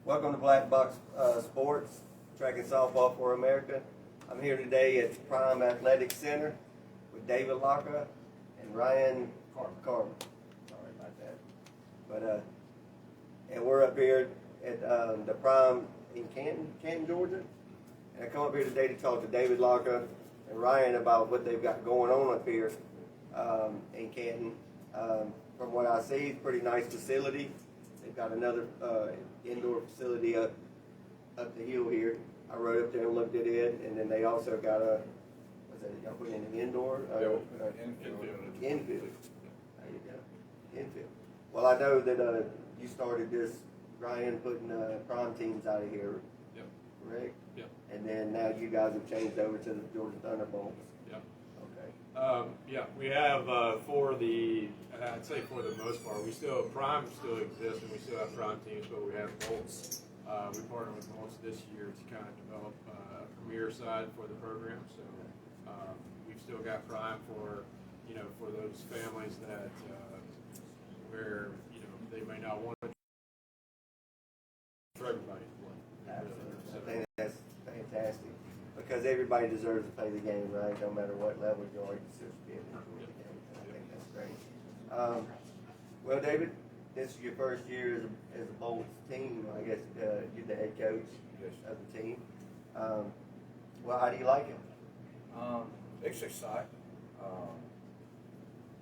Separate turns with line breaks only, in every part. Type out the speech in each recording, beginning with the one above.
Welcome to Black Box Sports, Track and Softball for America. I'm here today at Prime Athletic Center with David Laukka and Ryan Carver. Sorry about that. But and we're up here at the Prime in Canton, Georgia. And I come up here today to talk to David Laukka and Ryan about what they've got going on up here in Canton. From what I see, it's a pretty nice facility. They've got another indoor facility up the hill here. I rode up there and looked at it, and then they also got y'all put in an indoor? Infield. There you go. Infield. Well, I know that you started this, Ryan, putting prom teams out of here.
Yep.
Correct?
Yep.
And then now you guys have changed over to the Georgia Thunderbolts.
Yep.
Okay.
Yeah, we have I'd say for the most part, Prime still exists and we still have Prime teams, but we have Bolts. We partnered with Bolts this year to kind of develop a premier side for the program. So we've still got Prime for those families that where they may not want to for everybody.
Absolutely. I think that's fantastic because everybody deserves to play the game, right? No matter what level you are, you deserve to be able to enjoy the game. I think that's great. Well, David, this is your first year as a Bolts team. I guess you're the head coach of the team. Well, how do you like it?
It's exciting.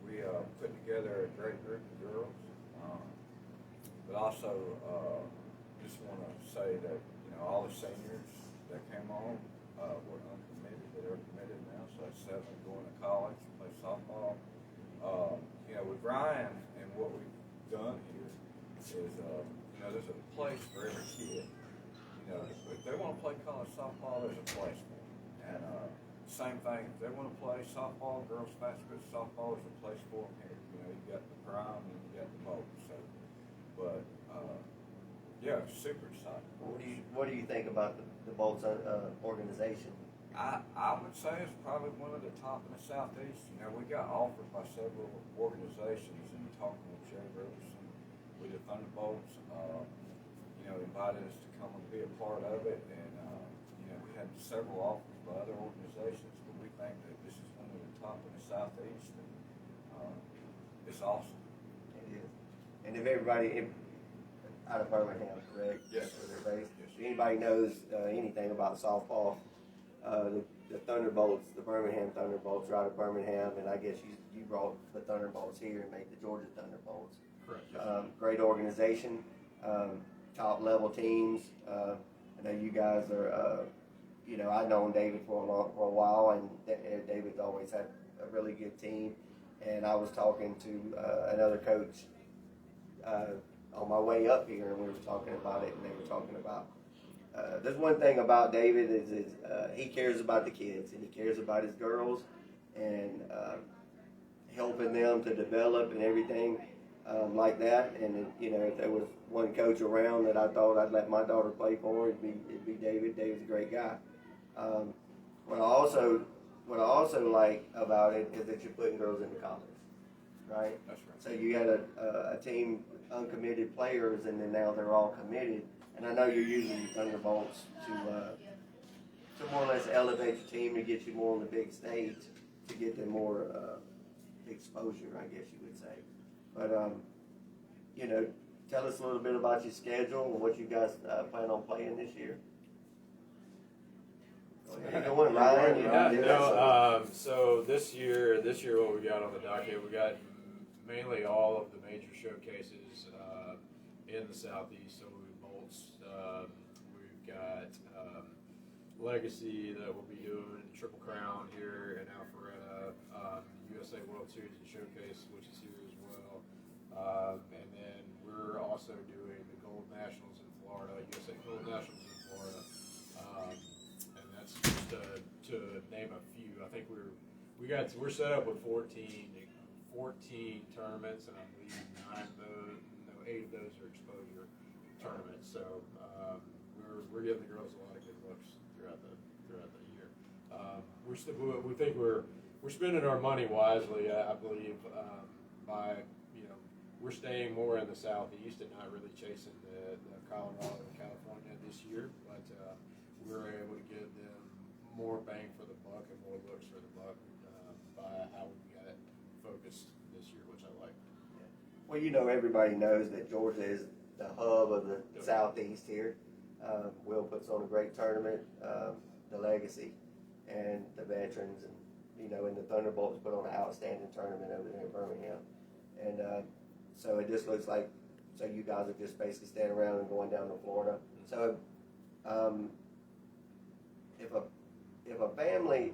We put together a great group of girls, but also just want to say that all the seniors that came on were uncommitted. They're committed now, so that's 7 going to college, play softball. With Ryan and what we've done here is, there's a place for every kid. If they want to play college softball, there's a place for them. And same thing, if they want to play softball, girls basketball, softball, there's a place for them here. You got the Prime and you got the Bolts. So, but yeah, super exciting.
What do you think about the Bolts organization?
I would say it's probably one of the top in the Southeast. We got offered by several organizations and talking with Joe Roberson with the Thunderbolts, invited us to come and be a part of it. And, we had several offers by other organizations, but we think that this is one of the top in the Southeast. And it's awesome.
It is. And if everybody out of Birmingham, correct?
Yes.
Where they're based. Yes. If anybody knows anything about softball, the Thunderbolts, the Birmingham Thunderbolts are out of Birmingham, and I guess you brought the Thunderbolts here and made the Georgia Thunderbolts.
Correct.
Great organization, top level teams. I know you guys are, I've known David for a while, and David's always had a really good team. And I was talking to another coach on my way up here, and we were talking about it, and they were talking about there's one thing about David is he cares about the kids, and he cares about his girls, and helping them to develop and everything like that. And if there was one coach around that I thought I'd let my daughter play for, it'd be David. David's a great guy. What I also like about it is that you're putting girls into college, right?
That's right.
So you had a team uncommitted players, and then now they're all committed. And I know you're using the Thunderbolts to more or less elevate your team to get you more on the big stage, to get them more exposure, I guess you would say. But tell us a little bit about your schedule and what you guys plan on playing this year. How you doing, Ryan?
So this year, what we got on the docket, we got mainly all of the major showcases in the Southeast. So we've got Legacy that we'll be doing, Triple Crown here in Alpharetta, USA World Series and Showcase, which is here as well. And then we're also doing the Gold Nationals in Florida, USA Gold Nationals in Florida. And that's just to name a few. I think we're set up with 14 tournaments, and I believe 8 of those are exposure tournaments. So we're giving the girls a lot of good looks throughout the year. We think we're spending our money wisely. I believe by we're staying more in the southeast and not really chasing the Colorado and California this year, but we're able to give them more bang for the buck and more looks for the buck by how we got focused this year, which I like.
Well, you know, everybody knows that Georgia is the hub of the southeast here. Will puts on a great tournament, the Legacy and the veterans, and you know, and the Thunderbolts put on an outstanding tournament over there in Birmingham. And so it just looks like, so you guys are just basically standing around and going down to Florida. So if a family,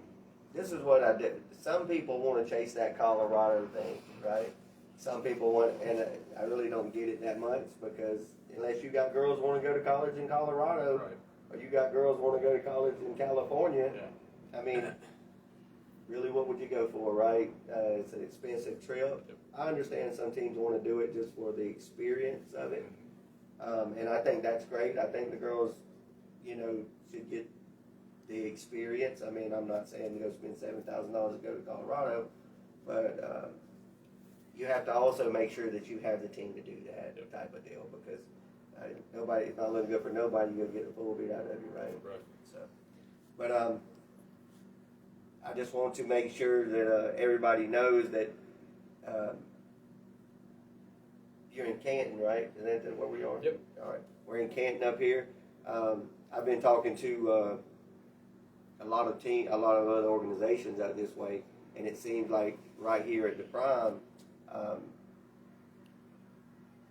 this is what I did. Some people want to chase that Colorado thing, right? Some people want, and I really don't get it that much, because unless you got girls want to go to college in Colorado,
Right.
or you got girls want to go to college in California,
Yeah.
I mean, really, what would you go for, right? It's an expensive trip.
Yep.
I understand some teams want to do it just for the experience of it, and I think that's great. I think the girls, you know, should get the experience. I mean, I'm not saying to go spend $7,000 to go to Colorado, but you have to also make sure that you have the team to do that type of deal, because nobody, it's not looking good for nobody. You're gonna get a full beat out of you, right?
Right.
So, but I just want to make sure that everybody knows that you're in Canton, right? Is that where we are?
Yep.
All right. We're in Canton up here. I've been talking to a lot of other organizations out this way, and it seems like right here at the Prime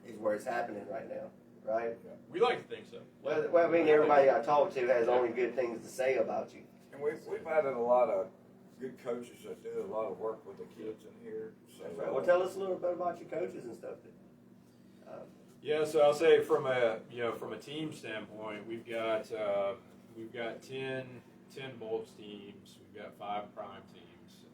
is where it's happening right now, right?
We like to think so.
Well, I mean, everybody I talk to has only good things to say about you.
And we've added a lot of good coaches that do a lot of work with the kids in here. So,
That's right. Well, tell us a little bit about your coaches and stuff.
Yeah, so I'll say from a team standpoint, we've got 10 Bolts teams, we've got 5 Prime teams,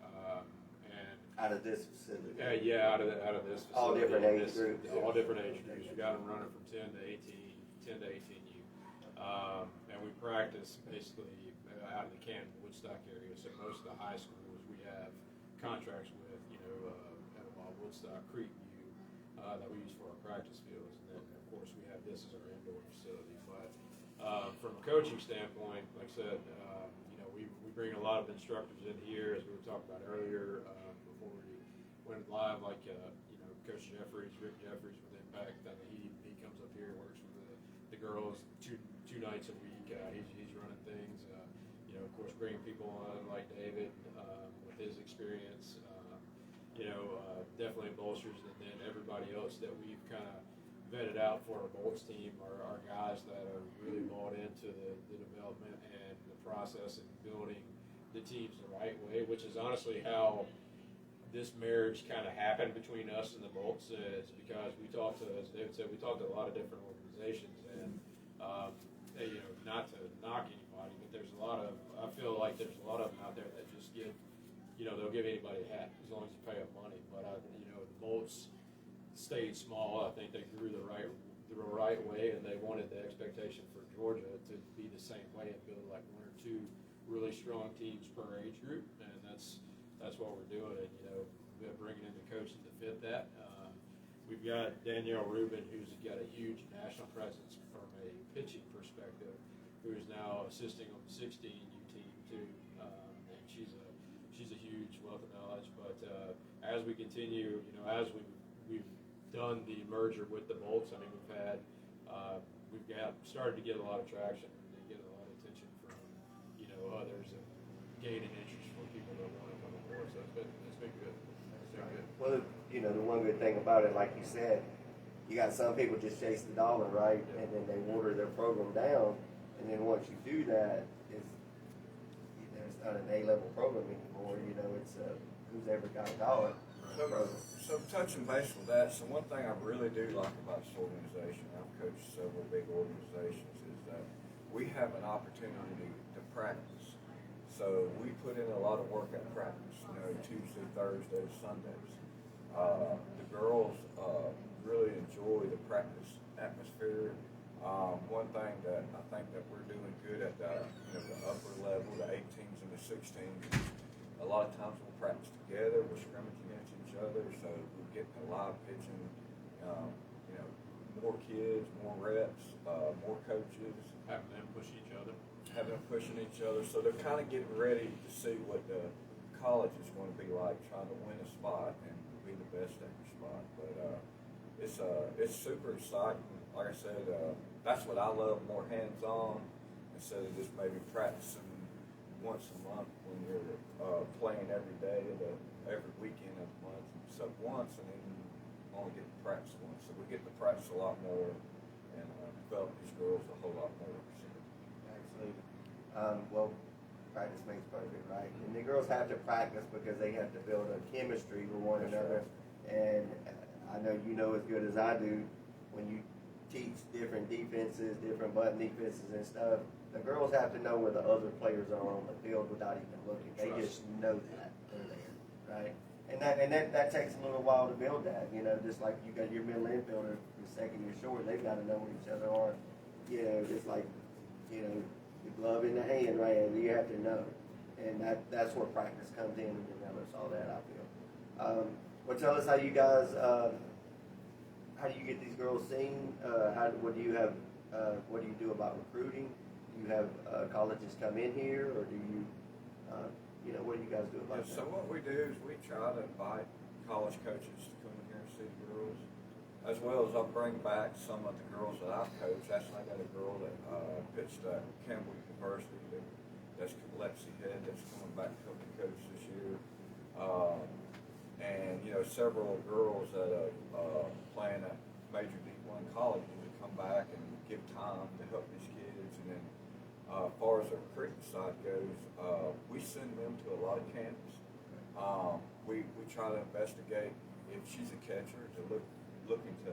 and
Out of this facility.
out of this facility,
All different age groups.
all different age groups. We've got them running from 10 to 18U, and we practice basically out of the Canton, Woodstock area. So most of the high schools we have contracts with, at Woodstock, Creek U, that we use for our practice fields, and then of course we have this as our indoor facility. But from a coaching standpoint, like I said, we bring a lot of instructors in here, as we were talking about earlier before we went live, like Coach Jeffries, Rick Jeffries with Impact. He comes up here, works with the girls two nights a week. He's running things. Of course, bringing people on like David with his experience. Definitely bolsters, and then everybody else that we've kind of vetted out for our Bolts team are guys that are really bought into the development and the process and building the teams the right way, which is honestly how this marriage kind of happened between us and the Bolts, is because we talked to, as David said, we talked to a lot of different organizations, and not to knock anybody, but there's a lot of, I feel like there's a lot of them out there that just give, they'll give anybody a hat as long as you pay them money. But the Bolts stayed small. I think they grew the right way, and they wanted the expectation for Georgia to be the same way and build like 1 or 2 really strong teams per age group, and that's what we're doing. And we're bringing in the coaches to fit that. We've got Danielle Rubin, who's got a huge national presence from a pitching perspective, who is now assisting on the 16U team too, and she's a huge wealth of knowledge. But as we continue, as we've done the merger with the Bolts, I mean, we've started to get a lot of traction and get a lot of attention from others, and gaining interest from people that want to come aboard. So it's been good.
Well, the one good thing about it, like you said, you got some people just chase the dollar, right?
Yeah.
And then they water their program down, and then once you do that, it's not an A-level program anymore. It's who's ever got a dollar.
So touching base with that, so one thing I really do like about this organization, I've coached several big organizations, is that we have an opportunity to practice. So we put in a lot of work at practice, Tuesday, Thursday, Sundays. The girls really enjoy the practice atmosphere. One thing that I think that we're doing good at the upper level, the 18s and the 16s, a lot of times we'll practice together, we're scrimmaging against each other, so we're getting a live pitching You know, more kids, more reps, more coaches.
Having them push each other.
Having them pushing each other. So they're kind of getting ready to see what the college is going to be like, trying to win a spot and be the best at your spot. But it's super exciting. Like I said, that's what I love, more hands-on instead of just maybe practicing once a month when you're playing every day, every weekend of the month, except once, and then you only get to practice once. So we get to practice a lot more and develop these girls a whole lot more.
Absolutely. Well, practice makes perfect, right? And the girls have to practice because they have to build a chemistry with one another. And I know you know as good as I do, when you teach different defenses, different button defenses and stuff, the girls have to know where the other players are on the field without even looking. They just know that they're there, right? And that takes a little while to build that, you know, just like you got your middle infielder, your second, your short, they've got to know where each other are. You know, just like, you know, the glove in the hand, right? You have to know. And that's where practice comes in and develops all that, I feel. Well, tell us how you guys, how do you get these girls seen? What do you have? What do you do about recruiting? Do you have colleges come in here, or do you, you know, what do you guys do about that?
So what we do is we try to invite college coaches to come in here and see the girls, as well as I'll bring back some of the girls that I've coached. Actually, I got a girl that pitched at Campbell University that's Lexi Head that's coming back to help me coach this year. And, you know, several girls that are playing at major D1 colleges that come back and give time to help these kids. And then as far as the recruiting side goes, we send them to a lot of camps. We try to investigate if she's a catcher to look into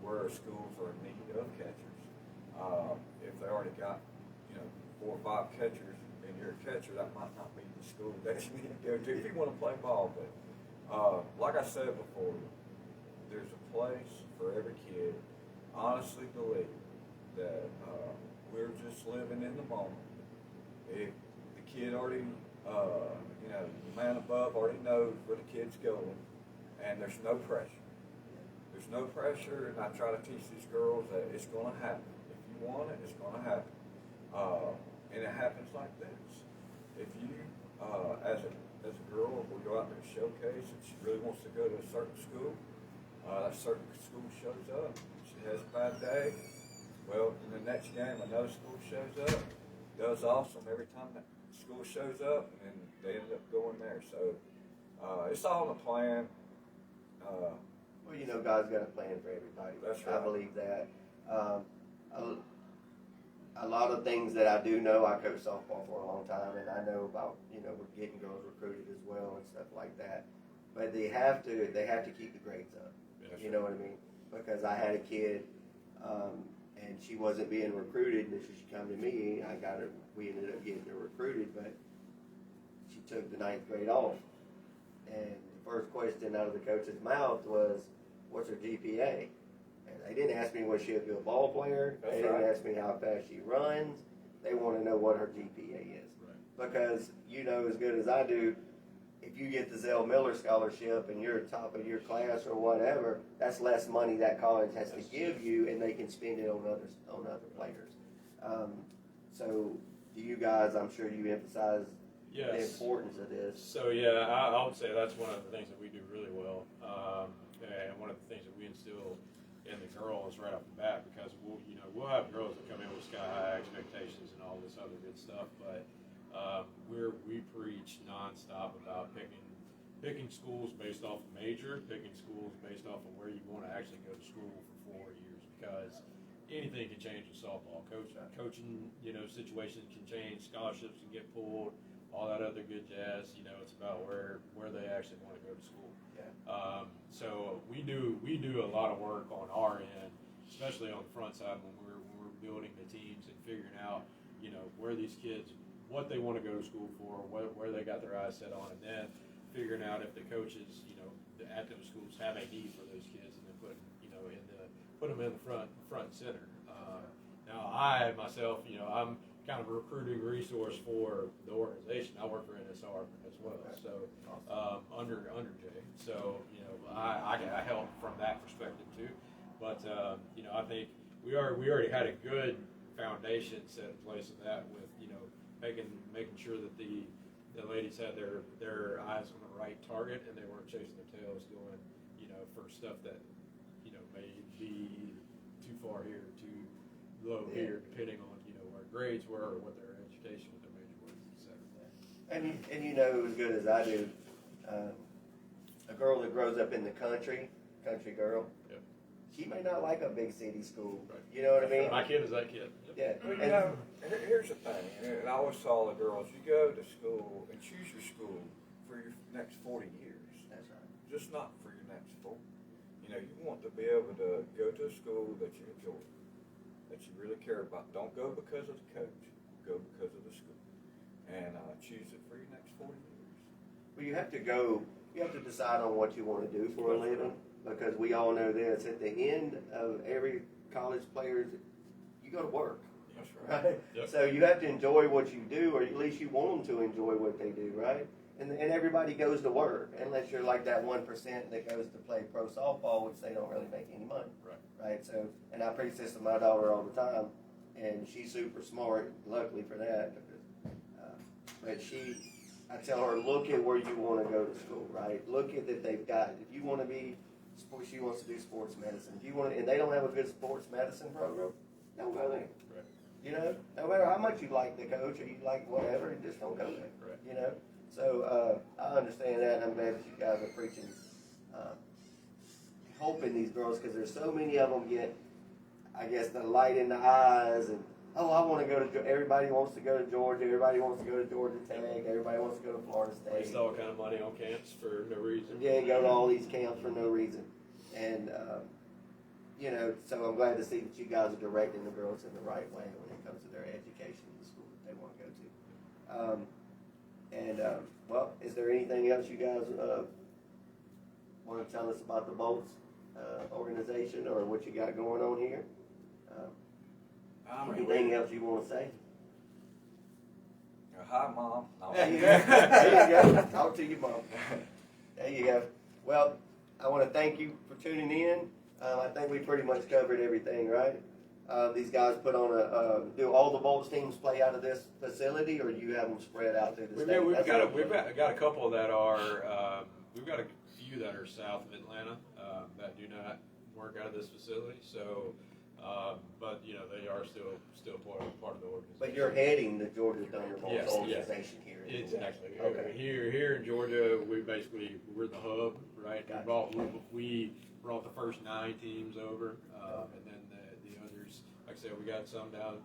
where schools are in need of catchers. If they already got, you know, 4 or 5 catchers and you're a catcher, that might not be the school that you need to go to if you want to play ball. But like I said before, there's a place for every kid. Honestly believe that we're just living in the moment. If the kid already, you know, the man above already knows where the kid's going, and there's no pressure. There's no pressure, and I try to teach these girls that it's going to happen. If you want it, it's going to happen. And it happens like this. If you, as a girl, will go out there and showcase and she really wants to go to a certain school, that certain school shows up. She has a bad day. Well, in the next game, another school shows up, does awesome every time that school shows up, and then they end up going there. So it's all in a plan.
Well, you know, God's got a plan for everybody.
That's right.
I believe that. A lot of things that I do know, I coached softball for a long time, and I know about, you know, we're getting girls recruited as well and stuff like that. But they have to keep the grades up.
Yeah,
you know what I mean? Because I had a kid, and she wasn't being recruited, and she come to me. We ended up getting her recruited, but she took the 9th grade off. And the first question out of the coach's mouth was, "What's her GPA?" And they didn't ask me was she a good ball player. They didn't ask me how fast she runs. They want to know what her GPA is. Right. Because you know as good as I do, if you get the Zell Miller scholarship and you're top of your class or whatever, that's less money that college has to give you, and they can spend it on other players. So, do you guys? I'm sure you emphasize the importance of this.
So yeah, I would say that's one of the things that we do really well, and one of the things that we instill in the girls right off the bat, because we'll have girls that come in with sky high expectations and all this other good stuff, but we preach nonstop about picking schools based off of major, picking schools based off of where you want to actually go to school for 4 years, because anything can change in softball. Coaching, situations can change, scholarships can get pulled, all that other good jazz. It's about where they actually want to go to school. Yeah. So we do a lot of work on our end, especially on the front side when we're building the teams and figuring out, where these kids, what they want to go to school for, where they got their eyes set on, and then figuring out if the coaches, at those schools have a need for those kids, and then put them in the front and center. Now I myself, I'm kind of a recruiting resource for the organization. I work for NSR as well, so under Jay. So I help from that perspective too. But I think we already had a good foundation set in place of that with making sure that the ladies had their eyes on the right target and they weren't chasing their tails going for stuff that may be too far here, too low here, depending on where grades were or what their education, what their major was, etc.
And you know as good as I do, a girl that grows up in the country girl,
Yep.
she may not like a big city school.
Right.
You know what I mean?
My kid is that kid. Yep.
Yeah.
Well, here's the thing, and I always tell the girls, you go to school and choose your school for your next 40 years.
That's right.
Just not for your next 4. You want to be able to go to a school that you enjoy, that you really care about. Don't go because of the coach. Go because of the school. And choose it for your next 40 years.
Well, you have to decide on what you want to do for a living, because we all know this. At the end of every college player, you go to work.
That's right.
Right?
Yep.
So you have to enjoy what you do, or at least you want them to enjoy what they do, right? And everybody goes to work, unless you're like that 1% that goes to play pro softball, which they don't really make any money. Right? So, and I preach this to my daughter all the time, and she's super smart, luckily for that. But I tell her, look at where you want to go to school, right? Look at that they've got. If you want to be, she wants to do sports medicine. If you want, and they don't have a good sports medicine program, don't go there.
Right.
No matter how much you like the coach or you like whatever, just don't go there.
Right.
So I understand that, and I'm glad that you guys are preaching, helping these girls, because there's so many of them get, I guess, the light in the eyes, and I want to go to. Everybody wants to go to Georgia. Everybody wants to go to Georgia Tech. Everybody wants to go to Florida State.
Waste all kind of money on camps for no reason.
Yeah, go to all these camps for no reason, and so I'm glad to see that you guys are directing the girls in the right way when it comes to their education in the school that they want to go to. Well, is there anything else you guys want to tell us about the Bolts organization, or what you got going on here? Anything else you want to say?
Hi, Mom. No.
There you go. There you go. Talk to your mom. There you go. Well, I want to thank you for tuning in. I think we pretty much covered everything, right? These guys put on do all the Bolts teams play out of this facility, or do you have them spread out through the state?
We've got a couple that are, we've got a few that are south of Atlanta that do not work out of this facility. So, but they are still part of the organization.
But you're heading the Georgia Thunderbolts organization here.
Exactly.
Okay.
Here in Georgia, we're the hub, right?
Gotcha.
We brought the first 9 teams over, and then the others. Like I said, we got some that are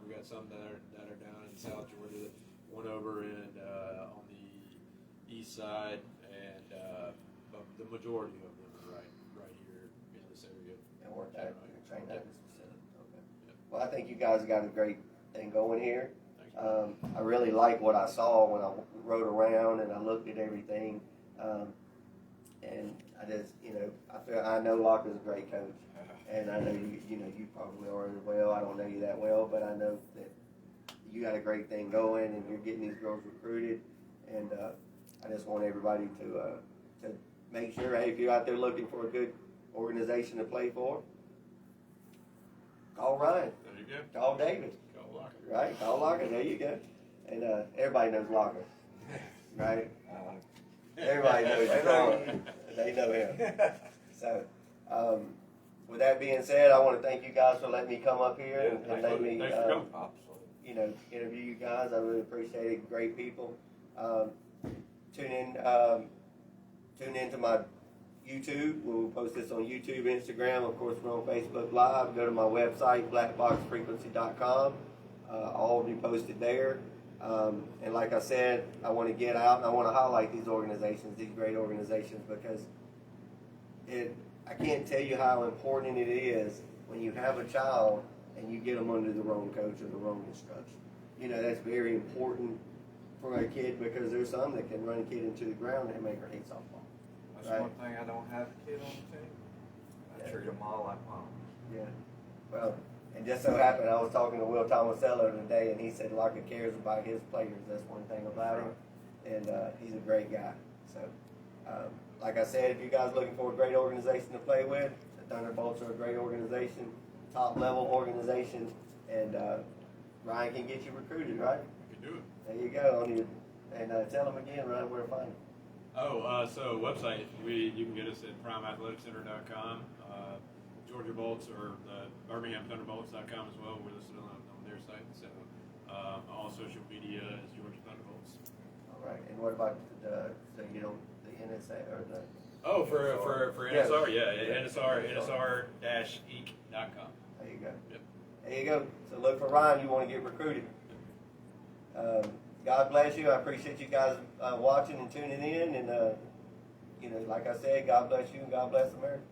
down in South Georgia, one over on the east side, and but the majority of them are right here in this area.
And work out and train at this facility. Okay. Yep. Well, I think you guys got a great thing going here. I really like what I saw when I rode around and I looked at everything, and I just I know Laukka's a great coach, and I know you probably are as well. I don't know you that well, but I know that you got a great thing going, and you're getting these girls recruited, and I just want everybody to make sure, hey, if you're out there looking for a good organization to play for, call Ryan.
There you go.
Call David.
Call Laukka.
Right, call Laukka. There you go. And everybody knows Laukka, right? Everybody knows him. They know him. So, with that being said, I want to thank you guys for letting me come up here and let me, interview you guys. I really appreciate it. Great people. Tune in to my YouTube. We'll post this on YouTube, Instagram. Of course, we're on Facebook Live. Go to my website, blackboxfrequency.com. All will be posted there. And like I said, I want to get out and I want to highlight these organizations, these great organizations, because I can't tell you how important it is when you have a child and you get them under the wrong coach or the wrong instruction. That's very important for a kid, because there's some that can run a kid into the ground and make her hate softball.
That's
right?
one thing I don't have a kid on the team. I treat them all like mom.
Yeah. Well, And just so happened, I was talking to Will Tomasello today, and he said Laukka cares about his players. That's one thing about him, and he's a great guy. So, like I said, if you guys are looking for a great organization to play with, the Thunderbolts are a great organization, top level organization, and Ryan can get you recruited, right?
We can do it.
There you go. And tell them again, Ryan, where to find them.
Oh, so website, you can get us at primeathleticcenter.com. Georgia Bolts or the Birmingham Thunderbolts.com as well. We're listed on their site. So all social media is Georgia Thunderbolts.
All right. And what about the NSA or the?
Oh, for NSR,
Yeah.
NSR-ec.com.
There you go.
Yep.
There you go. So look for Ryan. You want to get recruited. God bless you. I appreciate you guys watching and tuning in. And like I said, God bless you and God bless America.